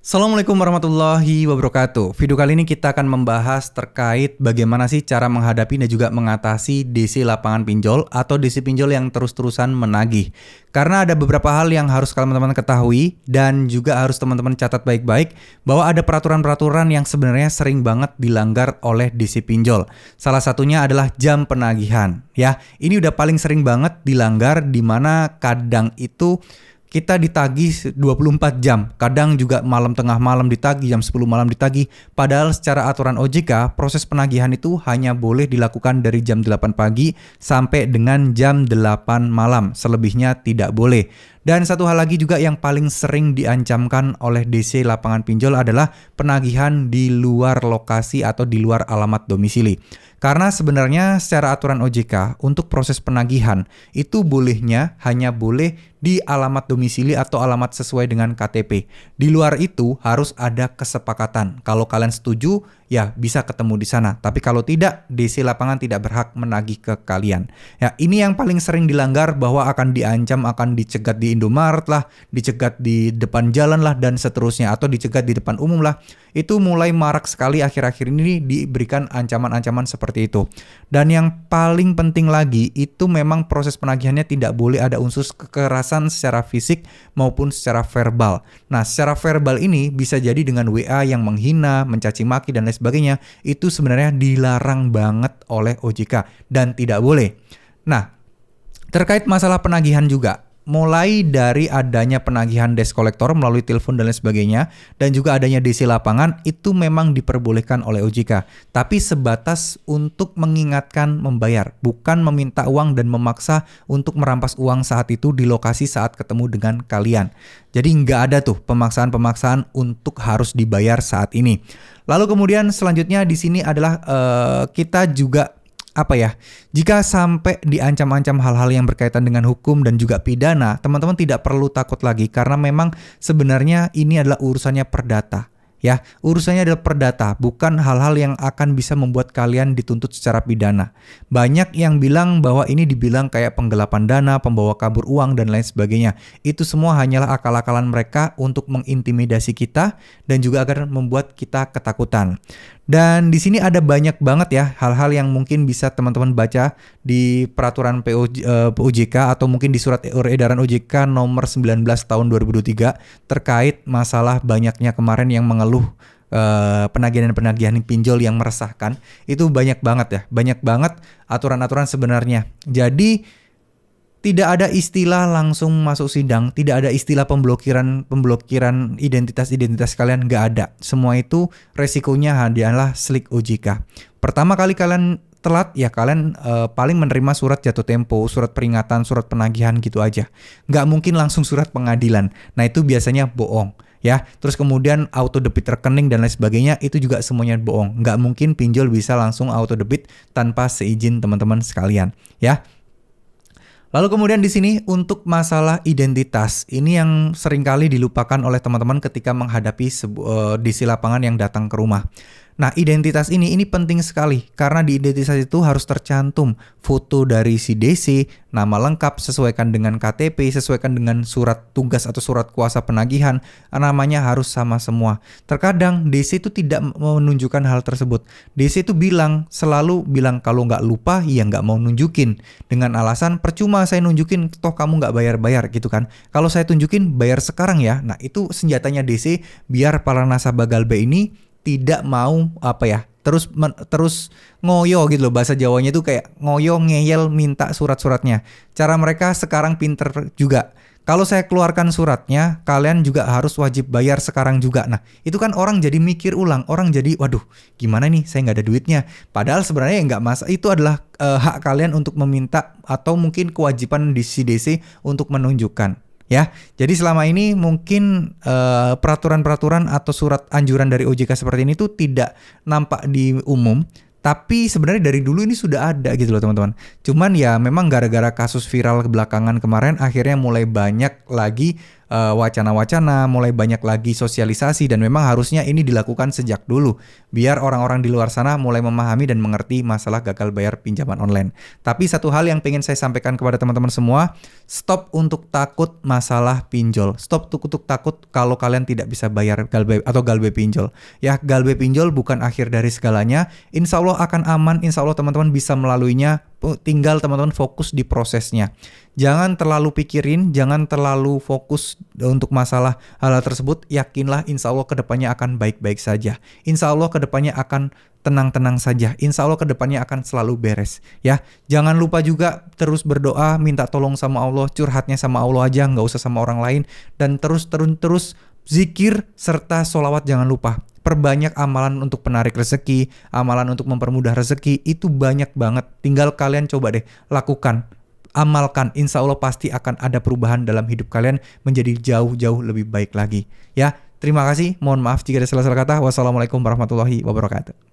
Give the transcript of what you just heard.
Assalamualaikum warahmatullahi wabarakatuh. Video kali ini kita akan membahas terkait bagaimana sih cara menghadapi dan juga mengatasi DC lapangan pinjol atau DC pinjol yang terus-terusan menagih. Karena ada beberapa hal yang harus kalian teman-teman ketahui dan juga harus teman-teman catat baik-baik bahwa ada peraturan-peraturan yang sebenarnya sering banget dilanggar oleh DC pinjol. Salah satunya adalah jam penagihan. Ya, ini udah paling sering banget dilanggar di mana kadang itu kita ditagih 24 jam, kadang juga malam tengah malam ditagih, jam 10 malam ditagih. Padahal secara aturan OJK, proses penagihan itu hanya boleh dilakukan dari jam 8 pagi sampai dengan jam 8 malam. Selebihnya tidak boleh. Dan satu hal lagi juga yang paling sering diancamkan oleh DC lapangan pinjol adalah penagihan di luar lokasi atau di luar alamat domisili. Karena sebenarnya secara aturan OJK untuk proses penagihan itu bolehnya hanya boleh di alamat domisili atau alamat sesuai dengan KTP. Di luar itu harus ada kesepakatan. Kalau kalian setuju, ya bisa ketemu di sana. Tapi kalau tidak, DC lapangan tidak berhak menagih ke kalian. Ya, ini yang paling sering dilanggar bahwa akan diancam, akan dicegat di Indomaret lah, dicegat di depan jalan lah, dan seterusnya. Atau dicegat di depan umum lah. Itu mulai marak sekali akhir-akhir ini diberikan ancaman-ancaman seperti itu. Dan yang paling penting lagi, itu memang proses penagihannya tidak boleh ada unsur kekerasan secara fisik maupun secara verbal. Nah, secara verbal ini bisa jadi dengan WA yang menghina, mencaci maki, dan lain sebagainya. Itu sebenarnya dilarang banget oleh OJK dan tidak boleh. Nah, terkait masalah penagihan juga, mulai dari adanya penagihan desk collector melalui telepon dan lain sebagainya, dan juga adanya DC lapangan, itu memang diperbolehkan oleh OJK. Tapi sebatas untuk mengingatkan membayar, bukan meminta uang dan memaksa untuk merampas uang saat itu di lokasi saat ketemu dengan kalian. Jadi nggak ada tuh pemaksaan-pemaksaan untuk harus dibayar saat ini. Lalu kemudian selanjutnya di sini adalah kita juga jika sampai diancam-ancam hal-hal yang berkaitan dengan hukum dan juga pidana, teman-teman tidak perlu takut lagi karena memang sebenarnya ini adalah urusannya perdata. Ya, urusannya adalah perdata, bukan hal-hal yang akan bisa membuat kalian dituntut secara pidana. Banyak yang bilang bahwa ini dibilang kayak penggelapan dana, pembawa kabur uang, dan lain sebagainya. Itu semua hanyalah akal-akalan mereka untuk mengintimidasi kita dan juga agar membuat kita ketakutan. Dan di sini ada banyak banget ya hal-hal yang mungkin bisa teman-teman baca di peraturan OJK atau mungkin di surat edaran OJK nomor 19 tahun 2023 terkait masalah banyaknya kemarin yang mengeluh penagihan pinjol yang meresahkan. Itu banyak banget ya, banyak banget aturan-aturan sebenarnya. Jadi tidak ada istilah langsung masuk sidang, tidak ada istilah pemblokiran identitas kalian, nggak ada. Semua itu resikonya adalah slik OJK. Pertama kali kalian telat, ya kalian paling menerima surat jatuh tempo, surat peringatan, surat penagihan gitu aja. Nggak mungkin langsung surat pengadilan. Nah itu biasanya bohong. Ya, terus kemudian auto debit rekening dan lain sebagainya itu juga semuanya bohong. Nggak mungkin pinjol bisa langsung auto debit tanpa seizin teman-teman sekalian. Ya. Lalu kemudian di sini untuk masalah identitas, ini yang seringkali dilupakan oleh teman-teman ketika menghadapi DC lapangan yang datang ke rumah. Nah, identitas ini penting sekali karena di identitas itu harus tercantum foto dari si DC, nama lengkap sesuaikan dengan KTP, sesuaikan dengan surat tugas atau surat kuasa penagihan, namanya harus sama semua. Terkadang DC itu tidak menunjukkan hal tersebut. DC itu selalu bilang kalau nggak lupa, ya nggak mau nunjukin. Dengan alasan percuma saya nunjukin, toh kamu nggak bayar-bayar gitu kan. Kalau saya tunjukin bayar sekarang ya. Nah itu senjatanya DC biar para nasabah Galbe ini tidak mau terus ngoyo gitu loh, bahasa Jawanya itu kayak ngoyo ngeyel minta surat-suratnya. Cara mereka sekarang pinter juga. Kalau saya keluarkan suratnya, kalian juga harus wajib bayar sekarang juga. Nah, itu kan orang jadi mikir ulang, orang jadi waduh, gimana nih saya nggak ada duitnya. Padahal sebenarnya nggak masalah, itu adalah hak kalian untuk meminta atau mungkin kewajiban di CDC untuk menunjukkan. Ya, jadi selama ini mungkin peraturan-peraturan atau surat anjuran dari OJK seperti ini tuh tidak nampak di umum, tapi sebenarnya dari dulu ini sudah ada gitu loh teman-teman. Cuman ya memang gara-gara kasus viral belakangan kemarin akhirnya mulai banyak lagi wacana-wacana, mulai banyak lagi sosialisasi, dan memang harusnya ini dilakukan sejak dulu biar orang-orang di luar sana mulai memahami dan mengerti masalah gagal bayar pinjaman online. Tapi satu hal yang pengen saya sampaikan kepada teman-teman semua, stop untuk takut masalah pinjol. Stop untuk takut kalau kalian tidak bisa bayar galbay pinjol. Ya, galbay pinjol bukan akhir dari segalanya. Insya Allah akan aman, insya Allah teman-teman bisa melaluinya. Tinggal teman-teman fokus di prosesnya. Jangan terlalu pikirin, jangan terlalu fokus untuk masalah hal tersebut. Yakinlah insya Allah kedepannya akan baik-baik saja. Insya Allah kedepannya akan tenang-tenang saja. Insya Allah kedepannya akan selalu beres. Ya, jangan lupa juga terus berdoa, minta tolong sama Allah, curhatnya sama Allah aja, nggak usah sama orang lain. Dan terus zikir serta sholawat jangan lupa. Perbanyak amalan untuk penarik rezeki, amalan untuk mempermudah rezeki, itu banyak banget. Tinggal kalian coba deh lakukan, amalkan. Insya Allah pasti akan ada perubahan dalam hidup kalian menjadi jauh-jauh lebih baik lagi. Ya, terima kasih. Mohon maaf jika ada salah-salah kata. Wassalamualaikum warahmatullahi wabarakatuh.